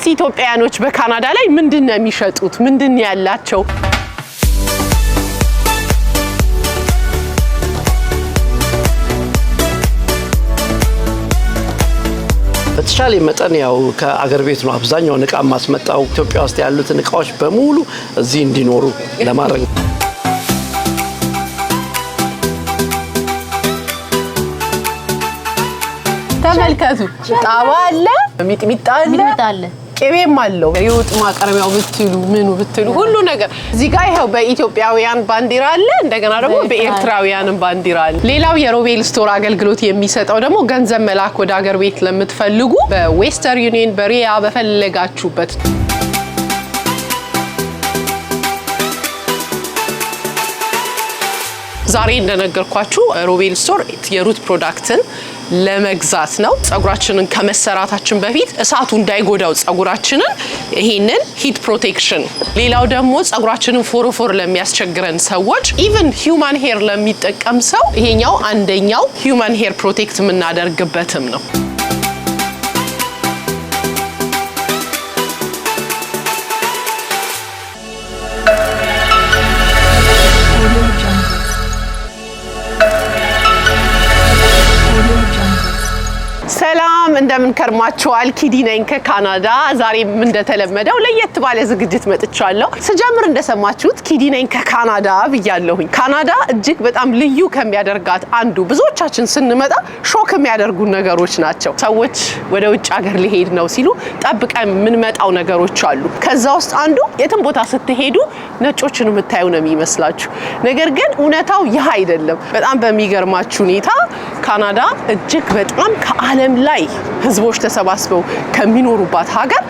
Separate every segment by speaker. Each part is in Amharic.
Speaker 1: እስቲ ኢትዮጵያኖች በካናዳ ላይ ምንድነው የሚሸጡት ምንድነው ያላቸው
Speaker 2: በተሻለ መጠን ያው ከአገር ቤት ነው አብዛኛው ንቃ ማስመጣው ኢትዮጵያ ውስጥ ያሉት ንቃዎች በሙሉ እዚህ እንዲኖሩ ለማድረግ
Speaker 1: ተመልከቱ ጣባ አለ ሚጥሚጣ አለ ቅቤም አለው የወጥ ማቀረቢያው ብትሉ ምኑ ብትሉ ሁሉ ነገር እዚህ ጋር ይሄው በኢትዮጵያውያን ባንዲራ አለ እንደገና ደግሞ በኤርትራውያን ባንዲራ አለ ሌላው የሮቤል ስቶር አገልግሎት የሚሰጠው ደግሞ ገንዘብ መላክ ወደ ሀገር ቤት ለምትፈልጉ በዌስተርን ዩኒየን በሪያ በፈለጋችሁበት ዛሬ እንደነገርኳችሁ ሮቤል ስቶር የሩት ፕሮዳክትን ለመግዛት ነው ጸጉራችንን ከመሰራታችን በፊት እሳቱ እንዳይጎዳው ጸጉራችንን ይሄንን ሂት ፕሮቴክሽን ሌላው ደግሞ ጸጉራችንን ፎሮፎር ለሚያስቸግረን ሰዎች ኢቭን ሂዩማን ሄር ለሚጠቀም ሰው ይሄኛው አንደኛው ሂዩማን ሄር ፕሮቴክት የምናደርግበትም ነው ሰላም እንደምን ከርማችኋል ኪዲ ነኝ ከካናዳ ዛሬም እንደተለመደው ለየት ባለ ዝግጅት መጥቻለሁ ስጀምር እንደሰማችሁት ኪዲ ነኝ ከካናዳ ብያለሁኝ ካናዳ እጅግ በጣም ልዩ ከሚያደርጋት አንዱ ብዙዎቻችን ስንመጣ ሾክ የሚያደርጉ ነገሮች ናቸው ሰዎች ወደ ውጭ ሀገር ሊሄድ ነው ሲሉ ጠብቀን የምንመጣው ነገሮች አሉ ከዛ ውስጥ አንዱ የትም ቦታ ስትሄዱ ነጮችን የምታዩ ነው የሚመስላችሁ ነገር ግን እውነታው ይህ አይደለም በጣም በሚገርማችሁ ሁኔታ ካናዳ እጅግ በጣም ከዓለም ላይ ህዝቦች ተሰባስበው ከሚኖሩባት ሀገር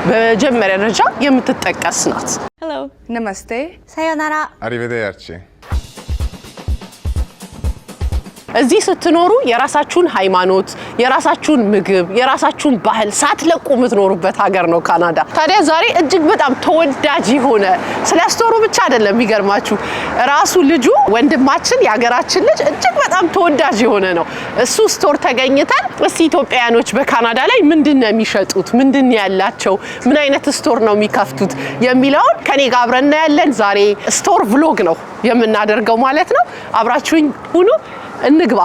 Speaker 1: በመጀመሪያ ደረጃ የምትጠቀስ ናት
Speaker 3: Hello.
Speaker 4: Namaste.
Speaker 3: Sayonara.
Speaker 5: Arrivederci.
Speaker 1: እዚህ ስትኖሩ የራሳችሁን ሃይማኖት የራሳችሁን ምግብ የራሳችሁን ባህል ሳትለቁ የምትኖሩበት ሀገር ነው ካናዳ ታዲያ ዛሬ እጅግ በጣም ተወዳጅ ሆነ ስለ ስቶሩ ብቻ አይደለም የሚገርማችሁ ራሱ ልጁ ወንድማችን ያገራችን ልጅ እጅግ በጣም ተወዳጅ ሆነ ነው እሱ ስቶር ተገኝተን እስቲ ኢትዮጵያኖች በካናዳ ላይ ምንድነው የሚሸጡት ምንድነው ያላቸው ምን አይነት ስቶር ነው የሚከፍቱት የሚለውን ከኔ ጋር አብረን ያለን ዛሬ ስቶር ቭሎግ ነው የምናደርገው ማለት ነው አብራችሁኝ ሁኑ እንግባ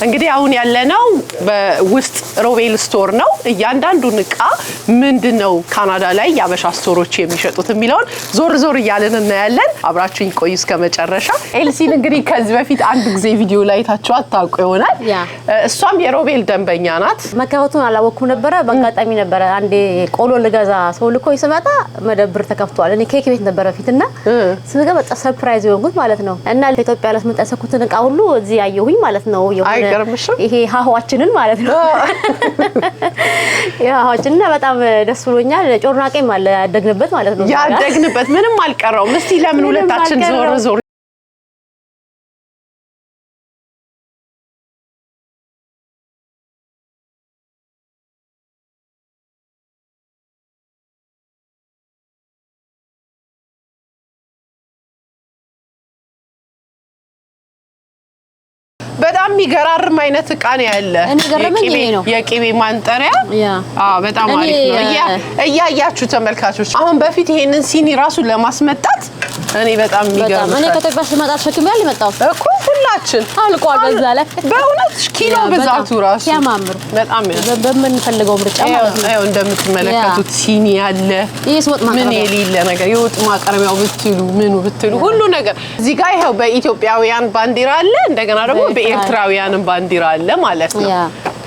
Speaker 1: እንግዲህ አሁን ያለነው በውስጥ ሮቤል ስቶር ነው እያንዳንዱ ንቃ ምንድነው ካናዳ ላይ ያበሻ ስቶሮች የሚሸጡት የሚለውን ዞር ዞር እያለን እናያለን አብራችሁኝ ቆዩ እስከመጨረሻ ኤልሲን እንግዲህ ከዚህ በፊት አንድ ጊዜ ቪዲዮ ላይ ታችሁ አታውቁ ይሆናል እሷም የሮቤል ደንበኛ ናት
Speaker 3: መከፈቱን አላወኩም ነበር በአጋጣሚ ነበር አንዴ ቆሎ ልገዛ ሰው ልኮ ይስመጣ መደብር ተከፍቷል እኔ ኬክ ቤት ነበር በፊትና ስንገባ በጣም ሰርፕራይዝ ሆንኩት ማለት ነው እና ለኢትዮጵያ ለስመጣሰኩትን ንቃ ሁሉ እዚህ ያየሁኝ ማለት ነው ይሄ ሃዋችንን ማለት ነው ያዋችንን በጣም ደስ ብሎኛል ጮርናቄም አለ ያደግንበት ማለት ነው
Speaker 1: ያደግንበት ምንም አልቀረውም እስቲ ለምን ሁለታችን ዞር ዞር በጣም የሚገራርም አይነት እቃ ነው ያለ የቅቤ ማንጠሪያ በጣም አሪፍ ነው እያያችሁ ተመልካቾች አሁን በፊት ይሄንን ሲኒ ራሱ ለማስመጣት እኔ በጣም የሚገርም
Speaker 3: እኔ ከተባሽ መጣ ሸክሚያል ይመጣው
Speaker 1: እኮ ሁላችን
Speaker 3: አልቋል በዛ ላይ
Speaker 1: በእውነት ኪሎ ብዛቱ ራሱ
Speaker 3: ያማምር
Speaker 1: በጣም
Speaker 3: በምንፈልገው ምርጫ ማለት ነው
Speaker 1: አይ እንደምትመለከቱት ሲኒ ያለ ምን የሌለ ነገር የወጥ ማቀረቢያው ብትሉ ምኑ ብትሉ ሁሉ ነገር እዚህ ጋር ይሄው በኢትዮጵያውያን ባንዲራ አለ እንደገና ደግሞ በኤርትራውያን ባንዲራ አለ ማለት ነው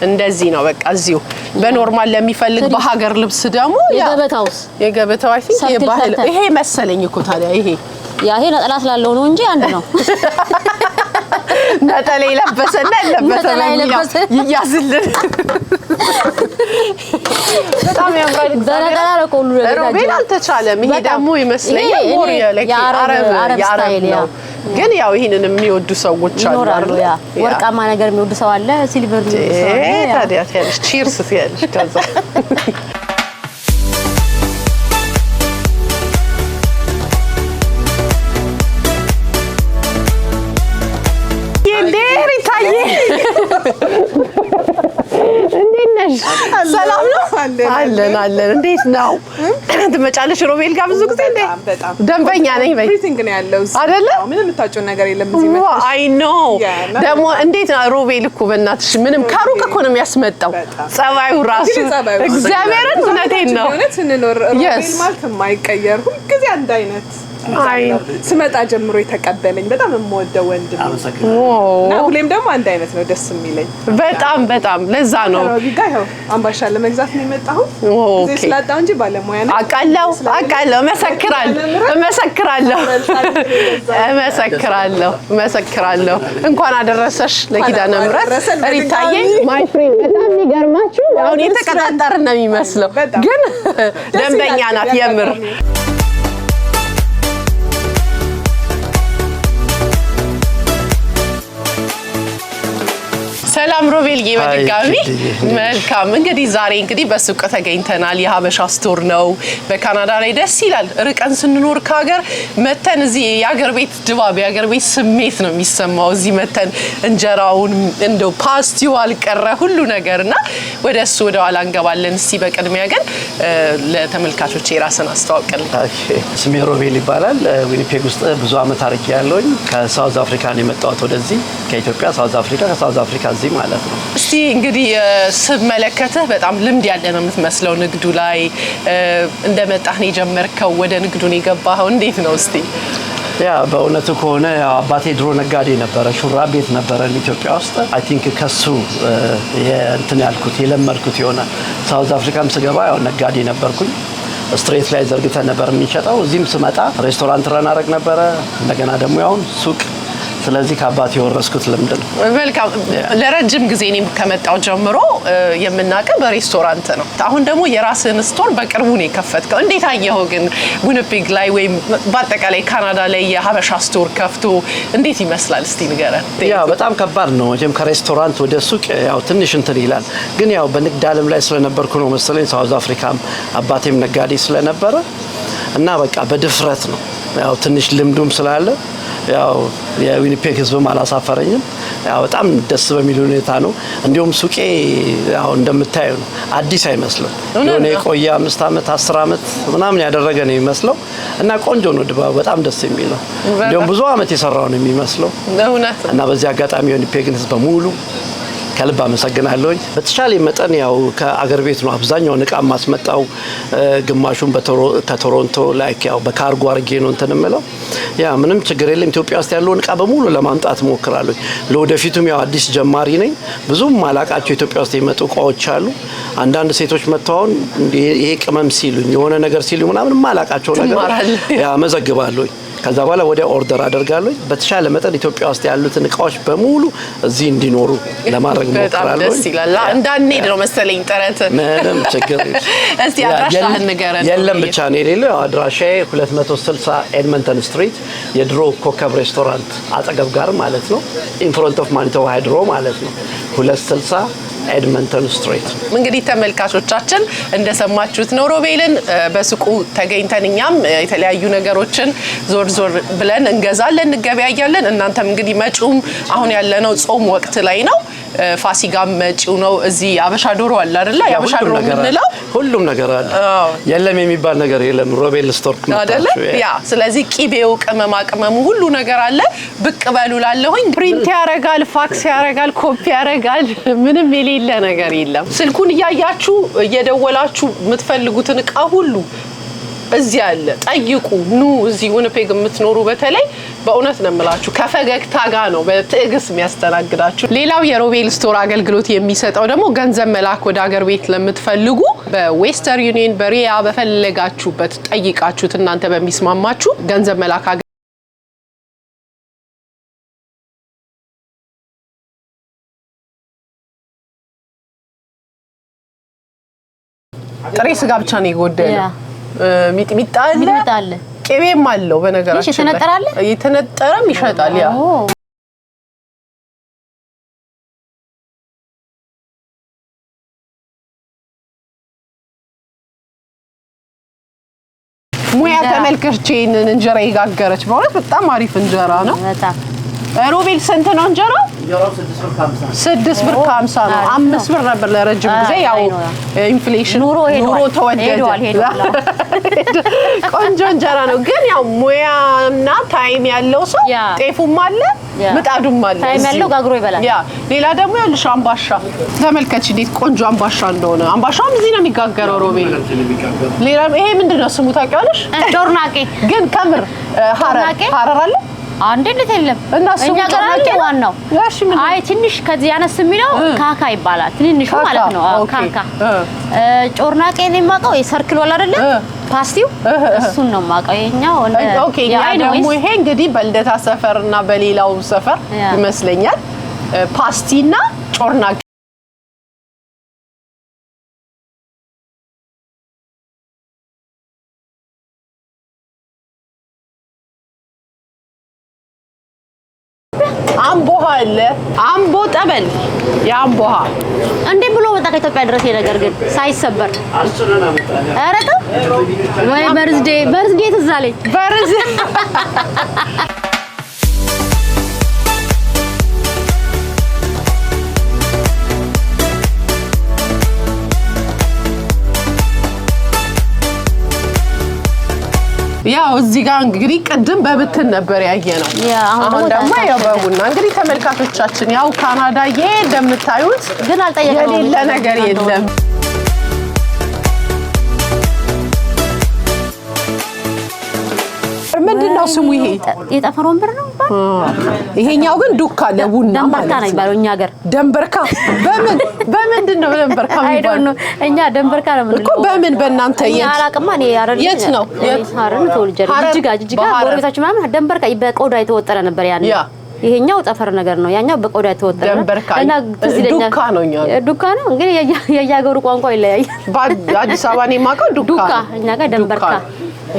Speaker 1: እንደዚህ ነው በቃ እዚሁ በኖርማል ለሚፈልግ በሀገር ልብስ ደግሞ የገበታው አይ ቲንክ የባህል ይሄ መሰለኝ እኮ ታዲያ ይሄ
Speaker 3: ይሄ ነጠላ ስላለው ነው እንጂ አንድ ነው
Speaker 1: ነጠላ ይለበሰና ለበሰ ይያዝልን በጣም ያምራል
Speaker 3: ነጠላ ለቆሉ
Speaker 1: ሮቤል አልተቻለም ይሄ ደግሞ ይመስለኛል ሞር የአረብ ስታይል ነው ግን ያው ይሄንን የሚወዱ ሰዎች አሉ
Speaker 3: አይደል ወርቃማ ነገር የሚወዱ ሰው አለ ሲልቨር የሚወዱ ሰው አለ
Speaker 1: ታዲያ ቺርስ ሲያልሽ ከዛ ሰላም ነው አለን እንዴት ነው ትመጫለሽ ሮቤል ጋር ብዙ ጊዜ እንዴ ደንበኛ ነኝ በይ
Speaker 4: ኤቭሪቲንግ ነው ያለው
Speaker 1: አይደለ
Speaker 4: ምንም የምታውቂው ነገር የለም እዚህ መጥተሽ
Speaker 1: አይ ኖ ደግሞ እንዴት ነው ሮቤል እኮ በእናትሽ ምንም ከሩቅ እኮ ነው የሚያስመጣው ጸባዩ ራሱ እግዚአብሔርን እውነቴን ነው
Speaker 4: እውነት ስንኖር ሮቤል ማለት የማይቀየር ሁልጊዜ አንድ አይነት ስመጣ ጀምሮ የተቀበለኝ በጣም የምወደው ወንድም ነው ሁሌም ደግሞ አንድ አይነት ነው ደስ የሚለኝ በጣም ለዛ ነው ሮቤል ጋር ይኸው አምባሻ ለመግዛት ነው የመጣሁት እዚህ ስላጣው እንጂ ባለሙያ ነው አቃለው መሰክራለሁ እንኳን አደረሰሽ ለኪዳነ ምሕረት ሪታዬ ማይ ፍሬንድ በጣም የሚገርማችሁ አሁን የተቀጣጠርን ነው የሚመስለው ግን ደንበኛ ናት የምር ሰላም ሮቤል በድጋሚ መልካም እንግዲህ ዛሬ በሱቅ ተገኝተናል የሀበሻ ስቶር ነው በካናዳ ላይ ደስ ይላል ርቀን ስንኖር ከሀገር መተን እዚህ የሀገር ቤት ድባብ የሀገር ቤት ስሜት ነው የሚሰማው እዚህ መተን እንጀራውን እንደው ፓስቲው አልቀረ ሁሉ ነገርና ወደሱ ወደ ኋላ እንገባለን እስቲ በቅድሚያ ግን ለተመልካቾች የራስን አስተዋውቅልኝ
Speaker 2: ስሜ ሮቤል ይባላል ዊኒፔግ ውስጥ ብዙ አመት አርጌያለሁኝ ከሳውዝ አፍሪካ ነው የመጣሁት ወደዚህ ከኢትዮጵያ ሳውዝ አፍሪካ ከሳውዝ አፍሪካ እዚህ ማለት ነው
Speaker 1: እስቲ እንግዲህ ስመለከትህ በጣም ልምድ ያለ ነው የምትመስለው ንግዱ ላይ እንደመጣህ ነው የጀመርከው ወደ ንግዱ ነው የገባኸው እንዴት ነው እስቲ
Speaker 2: ያ በእውነቱ ከሆነ አባቴ ድሮ ነጋዴ ነበረ ሹራብ ቤት ነበረ ኢትዮጵያ ውስጥ አይ ቲንክ ከሱ እንትን ያልኩት የለመድኩት ይሆናል ሳውዝ አፍሪካም ስገባ ያው ነጋዴ ነበርኩኝ ስትሬት ላይ ዘርግተን ነበር የሚሸጠው እዚህም ስመጣ ሬስቶራንት ረን አደረግ ነበረ እንደገና ደግሞ ያው ሱቅ ስለዚህ ከአባቴ የወረስኩት ልምድ ነው
Speaker 1: መልካም ለረጅም ጊዜ እኔም ከመጣው ጀምሮ የምናቀው በሬስቶራንት ነው አሁን ደግሞ የራስን ስቶር በቅርቡ ነው የከፈትከው እንዴት አየኸው ግን ዊኒፔግ ላይ ወይ በአጠቃላይ ካናዳ ላይ የሀበሻ ስቶር ከፍቶ እንዴት ይመስላል እስቲ ንገረን
Speaker 2: ያው በጣም ከባድ ነው ወይም ከሬስቶራንት ወደ ሱቅ ያው ትንሽ እንትን ይላል ግን ያው በንግድ ዓለም ላይ ስለነበርኩ ነው መሰለኝ ሳውዝ አፍሪካም አባቴም ነጋዴ ስለነበረ እና በቃ በድፍረት ነው ያው ትንሽ ልምዱም ስላለ ያው የዊኒፔግ ህዝብም አላሳፈረኝም ያው በጣም ደስ በሚል ሁኔታ ነው እንዲሁም ሱቄ ያው እንደምታየው ነው አዲስ አይመስልም የሆነ የቆየ 5 አመት 10 አመት ምናምን ያደረገ ነው የሚመስለው እና ቆንጆ ነው ድባቡ በጣም ደስ የሚል ነው እንዲሁም ብዙ አመት የሰራው ነው የሚመስለው እና በዚህ አጋጣሚ ዊኒፔግን ህዝብ በሙሉ ከልብ አመሰግናለሁኝ በተሻለ መጠን ያው ከአገር ቤት ነው አብዛኛው ንቃ ማስመጣው ግማሹን ከቶሮንቶ ላይክ ያው በካርጎ አርጌ ነው እንተነመለው ያ ምንም ችግር የለም ኢትዮጵያ ውስጥ ያለው ንቃ በሙሉ ለማምጣት ሞክራለሁ ለወደፊቱም ያው አዲስ ጀማሪ ነኝ ብዙም ማላቃቸው ኢትዮጵያ ውስጥ የመጡ ቋዎች አሉ አንዳንድ ሴቶች መተዋውን ይሄ ቅመም ሲሉኝ የሆነ ነገር ሲሉኝ ምናምን ማላቃቸው ነገር ያ መዘግባለሁ ከዛ በኋላ ወደ ኦርደር አደርጋለሁ በተሻለ መጠን ኢትዮጵያ ውስጥ ያሉትን እቃዎች በሙሉ እዚህ እንዲኖሩ ለማድረግ ሞክራለሁ
Speaker 1: ደስ ይላል እንዳንሄድ ነው መሰለኝ ጥረት
Speaker 2: ምንም ችግር
Speaker 1: እስቲ አድራሻህን ንገረን
Speaker 2: የለም ብቻ ነው የሌለው አድራሻዬ 260 ኤድመንተን ስትሪት የድሮ ኮከብ ሬስቶራንት አጠገብ ጋር ማለት ነው ኢን ፍሮንት ኦፍ ማኒቶባ ሃይድሮ ማለት ነው 260 ኤድመንተን ስትሪት
Speaker 1: እንግዲህ ተመልካቾቻችን እንደሰማችሁት ነው ሮቤልን በሱቁ ተገኝተን እኛም የተለያዩ ነገሮችን ዞር ብለን እንገዛለን እንገበያያለን እናንተም እንግዲህ መጪውም አሁን ያለነው ጾም ወቅት ላይ ነው ፋሲካም መጪው ነው እዚህ አበሻ ዶሮ አለ አይደለ ያበሻ ዶሮ ምንለው
Speaker 2: ሁሉም ነገር አለ የለም የሚባል ነገር የለም ሮቤል ስቶር
Speaker 1: አይደለ ያ ስለዚህ ቂቤው ቅመሙ ሁሉ ነገር አለ ብቅ በሉ ላለሁኝ ፕሪንት ያረጋል ፋክስ ያረጋል ኮፒ ያረጋል ምንም የሌለ ነገር የለም ስልኩን እያያችሁ እየደወላችሁ የምትፈልጉትን እቃ ሁሉ እዚህ አለ ጠይቁ ኑ እዚህ ዊኒፔግ የምትኖሩ በተለይ በእውነት ነው የምላችሁ ከፈገግታ ጋር ነው በትዕግስት የሚያስተናግዳችሁ ሌላው የሮቤል ስቶር አገልግሎት የሚሰጠው ደግሞ ገንዘብ መላክ ወደ ሀገር ቤት ለምትፈልጉ በዌስተርን ዩኒየን በሪያ በፈለጋችሁበት ጠይቃችሁት እናንተ በሚስማማችሁ ገንዘብ መላክ ጥሬ ስጋ ብቻ ነው የጎደለው ሚጥሚጣ አለ ቅቤም አለው በነገራችን ላይ የተነጠረም ይሸጣል ያ ሙያ ተመልከች እንጀራ ይጋገረች ማለት በጣም አሪፍ እንጀራ ነው
Speaker 3: በጣም
Speaker 1: ሮቤል ስንት ነው እንጀራው?
Speaker 2: እንጀራው 6 ብር
Speaker 1: 50 ነው። 5 ብር ነበር ለረጅም ጊዜ። ያው ኢንፍሌሽን ኑሮ ተወደደ። ቆንጆ እንጀራ ነው ግን ያው ሙያና ታይም ያለው ሰው ጤፉም አለ ምጣዱም አለ።
Speaker 3: ታይም ያለው ጋግሮ ይበላል።
Speaker 1: ያ ሌላ ደግሞ ያልሽ አምባሻ ተመልከች እንዴት ቆንጆ አምባሻ እንደሆነ። አምባሻም እዚህ ነው የሚጋገረው ሮቤል። ሌላ ይሄ ምንድነው ስሙ ታውቂዋለሽ?
Speaker 3: ጮርናቄ
Speaker 1: ግን ከምር ሐረር አለ
Speaker 3: አንዴ እንዴት የለም
Speaker 1: እና እኛ ጋር አለ
Speaker 3: ዋናው። አይ ትንሽ ከዚህ ያነስ የሚለው ካካ ይባላል። ትንንሹ ማለት ነው ካካ። ጮርናቄ ነው የማውቀው የሰርክል ወላ አይደለ ፓስቲው እሱን ነው የማውቀው። የኛው
Speaker 1: ኦኬ ያ ደግሞ ይሄ እንግዲህ በልደታ ሰፈርና በሌላው ሰፈር ይመስለኛል ፓስቲና ጮርናቄ አምቦሃ አለ። አምቦ ጠበል የአምቦሃ
Speaker 3: እንዴ ብሎ ወጣ ከኢትዮጵያ ድረስ ነገር ግን ሳይሰበር
Speaker 2: አስጨናና መጣለ።
Speaker 3: ኧረ ተው ወይ በርዝዴ ትዝ አለኝ።
Speaker 1: በርዝ ያው እዚህ ጋር እንግዲህ ቅድም በብትን ነበር ያየነው። አሁን ደግሞ ያው በቡና እንግዲህ ተመልካቾቻችን ያው ካናዳዬ እንደምታዩት
Speaker 3: ግን አልጠየቀንም
Speaker 1: የሌለ ነገር የለም። ምንድነው ስሙ? ይሄ
Speaker 3: የጠፈር ወንበር ነው ባል።
Speaker 1: ይሄኛው ግን ዱካ ለቡና
Speaker 3: ደንበርካ ነው የሚባለው እኛ ሀገር።
Speaker 1: ደንበርካ በምንድነው ደንበርካ የሚባለው?
Speaker 3: እኛ ደንበርካ ነው የምንለው
Speaker 1: እኮ። በምን በእናንተ
Speaker 3: አላቅማ እኔ አይደለም።
Speaker 1: የት ነው?
Speaker 3: ሐረር ተወልጄ ጅጅጋ ጎረቤታችን ምናምን ደንበርካ በቆዳ የተወጠረ ነበር ያን። ይሄኛው ጠፈር ነገር ነው፣ ያኛው በቆዳ የተወጠረ
Speaker 1: እና ዱካ ነው።
Speaker 3: ዱካ ነው እንግዲህ የያገሩ ቋንቋ ይለያያል።
Speaker 1: በአዲስ አበባ ነው የማውቀው ዱካ፣
Speaker 3: እኛ ጋር ደንበርካ።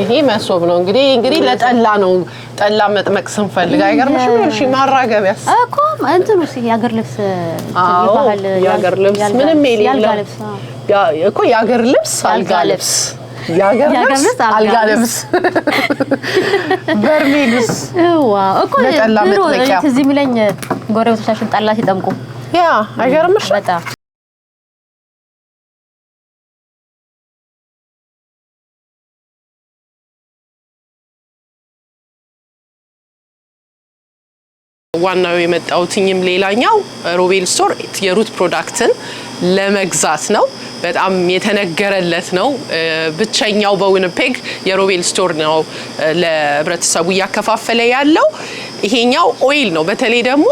Speaker 1: ይሄ መሶብ ነው እንግዲህ ለጠላ ነው። ጠላ መጥመቅ ስንፈልግ አይገርምሽም? እሺ ማራገቢያስ
Speaker 3: እኮ እንትኑ የሀገር ልብስ
Speaker 1: ይባላል። የሀገር ልብስ ምንም የሌለው እኮ የሀገር ልብስ አልጋ ልብስ የሀገር ልብስ አልጋ ልብስ በርሜልስ
Speaker 3: ዋው እኮ
Speaker 1: ለጠላ መጥመቂያ
Speaker 3: ትዝ የሚለኝ ጎረቤቶቻችን ጠላ ሲጠምቁ
Speaker 1: ያ አይገርምሽም?
Speaker 3: በጣም
Speaker 1: ዋናው የመጣውትኝም ሌላኛው ሮቤል ስቶር የሩት ፕሮዳክትን ለመግዛት ነው። በጣም የተነገረለት ነው። ብቸኛው በዊኒፔግ የሮቤል ስቶር ነው ለህብረተሰቡ እያከፋፈለ ያለው። ይሄኛው ኦይል ነው። በተለይ ደግሞ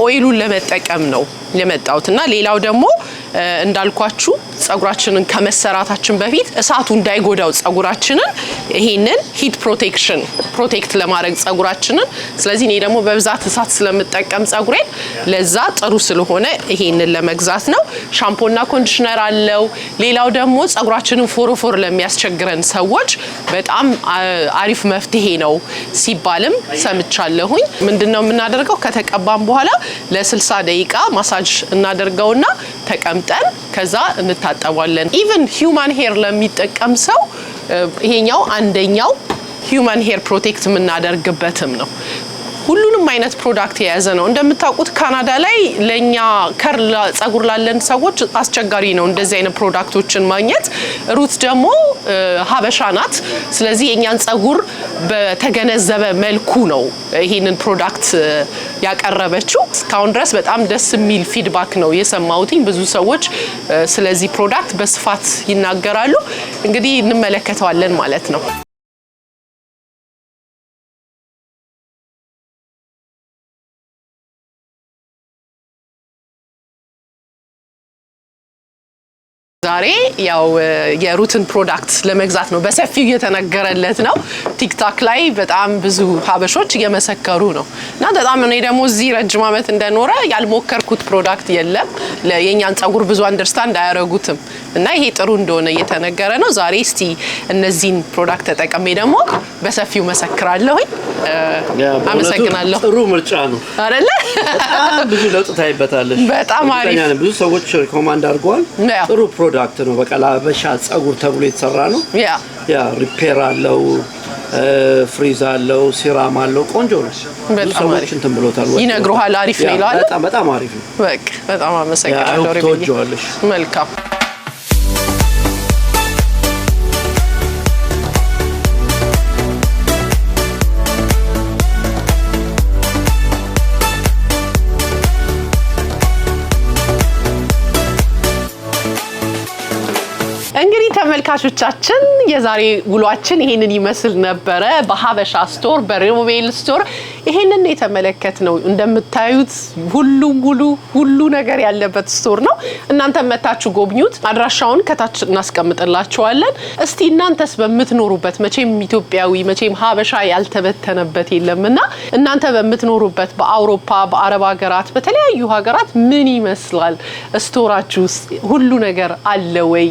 Speaker 1: ኦይሉን ለመጠቀም ነው የመጣውትና ሌላው ደግሞ እንዳልኳችሁ ጸጉራችንን ከመሰራታችን በፊት እሳቱ እንዳይጎዳው ጸጉራችንን ይሄንን ሂት ፕሮቴክት ለማድረግ ጸጉራችንን። ስለዚህ እኔ ደግሞ በብዛት እሳት ስለምጠቀም ጸጉሬን ለዛ ጥሩ ስለሆነ ይሄንን ለመግዛት ነው። ሻምፖና ኮንዲሽነር አለው። ሌላው ደግሞ ጸጉራችንን ፎሮፎር ለሚያስቸግረን ሰዎች በጣም አሪፍ መፍትሄ ነው ሲባልም ሰምቻለሁኝ። ምንድነው የምናደርገው? ከተቀባም በኋላ ለ60 ደቂቃ ማሳጅ እናደርገውና ተቀምጠን ከዛ እንታጠባለን። ኢቭን ሂዩማን ሄር ለሚጠቀም ሰው ይሄኛው አንደኛው ሂዩማን ሄር ፕሮቴክት የምናደርግበትም ነው። ሁሉንም አይነት ፕሮዳክት የያዘ ነው። እንደምታውቁት ካናዳ ላይ ለኛ ከርል ጸጉር ላለን ሰዎች አስቸጋሪ ነው እንደዚህ አይነት ፕሮዳክቶችን ማግኘት። ሩት ደግሞ ሀበሻ ናት። ስለዚህ የኛን ጸጉር በተገነዘበ መልኩ ነው ይሄንን ፕሮዳክት ያቀረበችው። እስካሁን ድረስ በጣም ደስ የሚል ፊድባክ ነው የሰማሁት። ብዙ ሰዎች ስለዚህ ፕሮዳክት በስፋት ይናገራሉ። እንግዲህ እንመለከተዋለን ማለት ነው። ዛሬ ያው የሩትን ፕሮዳክት ለመግዛት ነው በሰፊው እየተነገረለት ነው። ቲክታክ ላይ በጣም ብዙ ሀበሾች እየመሰከሩ ነው እና በጣም እኔ ደግሞ እዚህ ረጅም ዓመት እንደኖረ ያልሞከርኩት ፕሮዳክት የለም። የኛን ጸጉር ብዙ አንደርስታንድ አያረጉትም እና ይሄ ጥሩ እንደሆነ እየተነገረ ነው። ዛሬ እስቲ እነዚህን ፕሮዳክት ተጠቅሜ ደግሞ በሰፊው መሰክራለሁኝ። አመሰግናለሁ።
Speaker 2: ጥሩ ምርጫ ነው
Speaker 1: አይደለ?
Speaker 2: በጣም ብዙ ለውጥ ታይበታለሽ።
Speaker 1: በጣም አሪፍ።
Speaker 2: ብዙ ሰዎች ሪኮማንድ አድርገዋል። ጥሩ ፕሮዳክት ነው። በቃ ለሀበሻ ጸጉር ተብሎ የተሰራ ነው። ያ ሪፔር አለው፣ ፍሪዝ አለው ሲራም አለው ቆንጆ ነው
Speaker 1: በጣም አሪፍ
Speaker 2: እንትን ብሎታል
Speaker 1: ይነግሩሃል አሪፍ ነው ይላል
Speaker 2: በጣም አሪፍ ነው
Speaker 1: በቃ በጣም አመሰግናለሁ
Speaker 2: ረቢዬ
Speaker 1: መልካም እንግዲህ ተመልካቾቻችን የዛሬ ውሏችን ይሄንን ይመስል ነበረ በሀበሻ ስቶር በሮቤል ስቶር ይሄንን የተመለከትነው እንደምታዩት ሁሉ ነገር ያለበት ስቶር ነው እናንተ መታችሁ ጎብኙት አድራሻውን ከታች እናስቀምጥላችኋለን እስቲ እናንተስ በመትኖሩበት መቼም ኢትዮጵያዊ መቼም ሀበሻ ያልተበተነበት የለምና እናንተ በመትኖሩበት በአውሮፓ በአረብ ሀገራት በተለያዩ ሀገራት ምን ይመስላል ስቶራችሁ ሁሉ ነገር አለ ወይ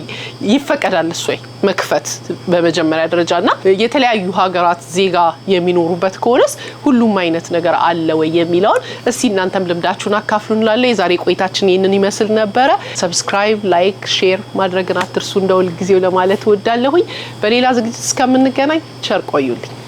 Speaker 1: ይፈቀዳል እሱይ መክፈት በመጀመሪያ ደረጃና የተለያዩ ሀገራት ዜጋ የሚኖሩበት ከሆነስ ሁሉም አይነት ነገር አለ ወይ የሚለውን እስቲ እናንተም ልምዳችሁን አካፍሉን ላለ የዛሬ ቆይታችን ይሄንን ይመስል ነበር ሰብስክራይብ ላይክ ሼር ማድረግን አትርሱ እንደው ጊዜው ለማለት ወዳለሁኝ በሌላ ዝግጅት እስከምንገናኝ ቸር ቆዩልኝ